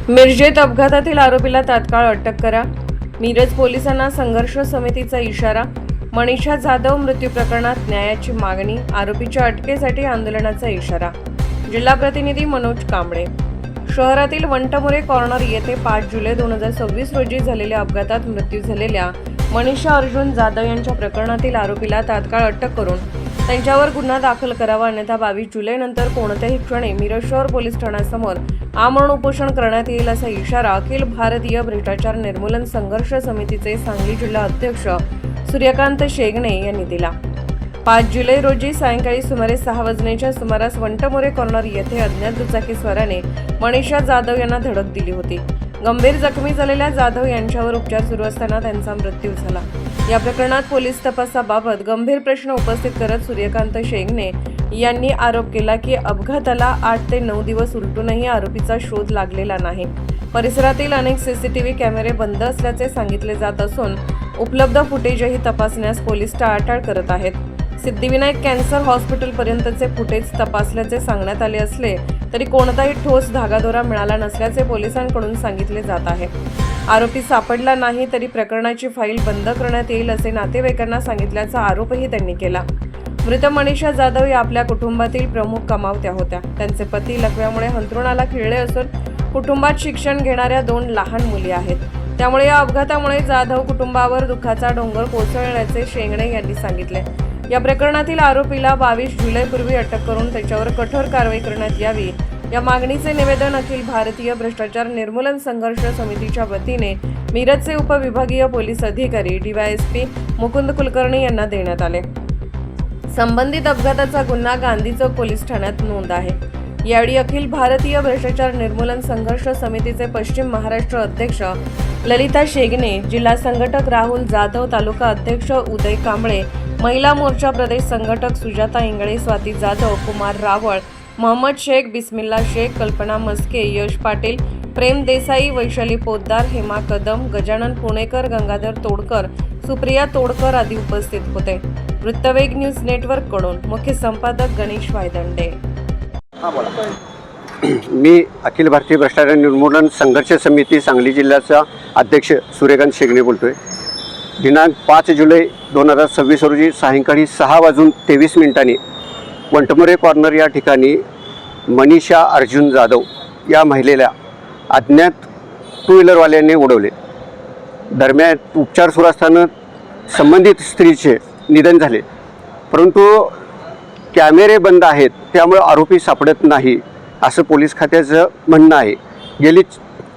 मिरजेत अपघातातील आरोपीला तात्काळ अटक करा. मिरज पोलिसांना संघर्ष समितीचा इशारा. मनीषा जाधव मृत्यू प्रकरणात न्यायाची मागणी. आरोपीच्या अटकेसाठी आंदोलनाचा इशारा. जिल्हा प्रतिनिधी मनोज कांबळे. शहरातील वंटमोरे कॉर्नर येथे 5 जुलै 2026 रोजी झालेल्या अपघातात मृत्यू झालेल्या मनीषा अर्जुन जाधव यांच्या प्रकरणातील आरोपीला तात्काळ अटक करून त्यांच्यावर गुन्हा दाखल करावा, अन्यथा 22 जुलैनंतर कोणत्याही क्षणी मिरज शहर पोलीस ठाण्यासमोर आमरण उपोषण करण्यात येईल असा इशारा अखिल भारतीय भ्रष्टाचार निर्मूलन संघर्ष समितीचे सांगली जिल्हा अध्यक्ष सूर्यकांत शेगणे यांनी दिला. 5 जुलै रोजी सायंकाळी सुमारे 6 वाजण्याच्या सुमारास वंटमोरे कॉर्नर येथे अज्ञात दुचाकीस्वाराने मनीषा जाधव यांना धडक दिली होती. गंभीर जखमी झालेल्या जाधव यांच्यावर उपचार सुरू असताना त्यांचा मृत्यू झाला. या प्रकरणात पोलीस तपासाबाबत गंभीर प्रश्न उपस्थित करत सूर्यकांत शेगणे यांनी आरोप केला की अपघाताला 8 ते 9 दिवस उलटूनही आरोपीचा शोध लागलेला नाही. परिसरातील अनेक सीसीटीव्ही कॅमेरे बंद असल्याचे सांगितले जात असून उपलब्ध फुटेजही तपासण्यास पोलीस टाळाटाळ करत आहेत. सिद्धिविनायक कॅन्सर हॉस्पिटलपर्यंतचे फुटेज तपासल्याचे सांगण्यात आले असले तरी कोणताही ठोस धागादोरा मिळाला नसल्याचे पोलिसांकडून सांगितले जात आहे. आरोपी सापडला नाही तरी प्रकरणाची फाईल बंद करण्यात येईल असे नातेवाईकांना सांगितल्याचा आरोपही त्यांनी केला. मृत मनीषा जाधव या आपल्या कुटुंबातील प्रमुख कमावत्या होत्या. त्यांचे पती लकव्यामुळे अंथरुणाला खिळले असून कुटुंबात शिक्षण घेणाऱ्या 2 लहान मुली आहेत. त्यामुळे या अपघातामुळे जाधव कुटुंबावर दुःखाचा डोंगर कोसळल्याचे शेगणे यांनी सांगितले. या प्रकरणातील आरोपीला 22 जुलैपूर्वी अटक करून त्याच्यावर कठोर कारवाई करण्यात यावी या मागणीचे निवेदन अखिल भारतीय भ्रष्टाचार निर्मूलन संघर्ष समितीच्या वतीने मिरजचे उपविभागीय पोलीस अधिकारी DYSP मुकुंद कुलकर्णी यांना देण्यात आले. संबंधित अपघाताचा गुन्हा गांधी चौक पोलीस ठाण्यात नोंद आहे. यावेळी अखिल भारतीय भ्रष्टाचार निर्मूलन संघर्ष समितीचे पश्चिम महाराष्ट्र अध्यक्ष ललिता शेगणे, जिल्हा संघटक राहुल जाधव, तालुका अध्यक्ष उदय कांबळे, महिला मोर्चा प्रदेश संघटक सुजाता इंगळे, स्वाती जाधव, कुमार रावळ, मोहम्मद शेख, बिस्मिल्ला शेख, कल्पना मस्के, यश पाटील, प्रेम देसाई, वैशाली पोद्दार, हेमा कदम, गजानन पुणेकर, गंगाधर तोडकर, सुप्रिया तोडकर आदी उपस्थित होते. वृत्तवेग न्यूज नेटवर्क कडून मुख्य संपादक गणेश वायदंडे. मी अखिल भारतीय भ्रष्टाचार निर्मूलन संघर्ष समिती सांगली जिल्ह्याचा अध्यक्ष सूर्यकांत शेगणे बोलतोय. दिनांक 5 जुलै 2026 रोजी सायंकाळी 6:23 वंटमोरे कॉर्नर या ठिकाणी मनीषा अर्जुन जाधव या महिलेला अज्ञात 2 व्हीलरवाल्यांनी उडवले. दरम्यान उपचार सुरू असताना संबंधित स्त्रीचे निधन झाले, परंतु कॅमेरे बंद आहेत त्यामुळे आरोपी सापडत नाही असं पोलीस खात्याचं म्हणणं आहे. गेली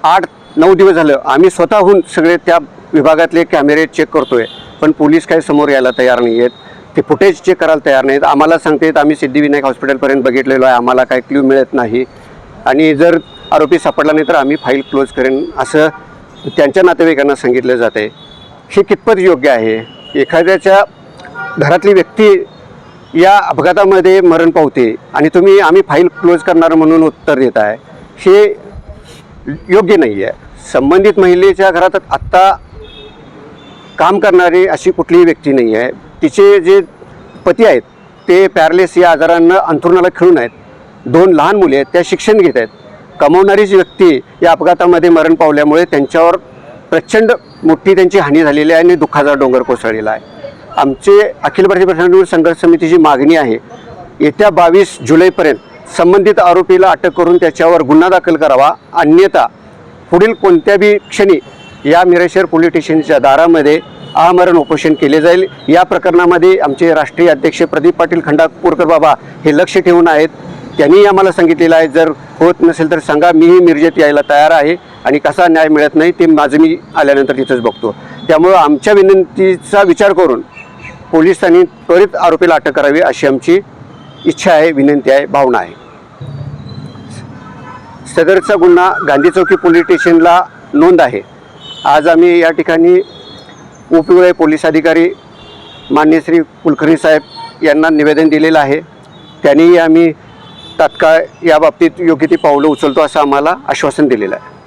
8-9 दिवस झालं आम्ही स्वतःहून सगळे त्या विभागातले कॅमेरे चेक करतोय, पण पोलीस काही समोर यायला तयार नाही आहेत. ते फुटेज चेक करायला तयार नाहीत. आम्हाला सांगतात आम्ही सिद्धिविनायक हॉस्पिटलपर्यंत बघितलेलो आहे, आम्हाला काही क्ल्यू मिळत नाही आणि जर आरोपी सापडला नाही तर आम्ही फाईल क्लोज करेन असं त्यांच्या नातेवाईकांना सांगितलं जात आहे. हे कितपत योग्य आहे? एखाद्याच्या घरातली व्यक्ती या अपघातामध्ये मरण पावते आणि तुम्ही आम्ही फाईल क्लोज करणार म्हणून उत्तर देत आहे, हे योग्य नाही आहे. संबंधित महिलेच्या घरात आत्ता काम करणारी अशी कुठलीही व्यक्ती नाही आहे. तिचे जे पती आहेत ते पॅरालिस या आजारांना अंथरुणाला खिळून आहेत. 2 लहान मुली आहेत, त्या शिक्षण घेत आहेत. कमावणारीच व्यक्ती या अपघातामध्ये मरण पावल्यामुळे त्यांच्यावर प्रचंड मोठी त्यांची हानी झालेली आहे आणि दुःखाचा डोंगर कोसळलेला आहे. आमचे अखिल भारतीय भ्रष्टाचार संघर्ष समितीची मागणी आहे येत्या 22 जुलैपर्यंत संबंधित आरोपीला अटक करून त्याच्यावर गुन्हा दाखल करावा, अन्यथा पुढील कोणत्याही क्षणी या मिरज शहर पोलीस स्टेशनच्या दारामध्ये आमरण उपोषण केले जाईल. या प्रकरणामध्ये आमचे राष्ट्रीय अध्यक्ष प्रदीप पाटील खंडापूरकर बाबा हे लक्ष ठेवून आहेत. त्यांनी आम्हाला सांगितलेलं आहे जर होत नसेल तर सांगा, मीही मिरजेत यायला तयार आहे आणि कसा न्याय मिळत नाही ते माझं मी आल्यानंतर तिथंच बघतो. त्यामुळं आमच्या विनंतीचा विचार करून पोलिसांनी त्वरित आरोपीला अटक करावी अशी आमची इच्छा आहे, विनंती आहे, भावना आहे. सदरचा गुन्हा गांधी चौकी पोलीस स्टेशनला नोंद आहे. आज आम्ही या ठिकाणी उपविभागीय पोलीस अधिकारी माननीय श्री कुलकर्णी साहेब यांना निवेदन दिलेलं आहे. त्यांनीही आम्ही तात्काळ या बाबतीत योग्य ती पावलं उचलतो असं आम्हाला आश्वासन दिलेलं आहे.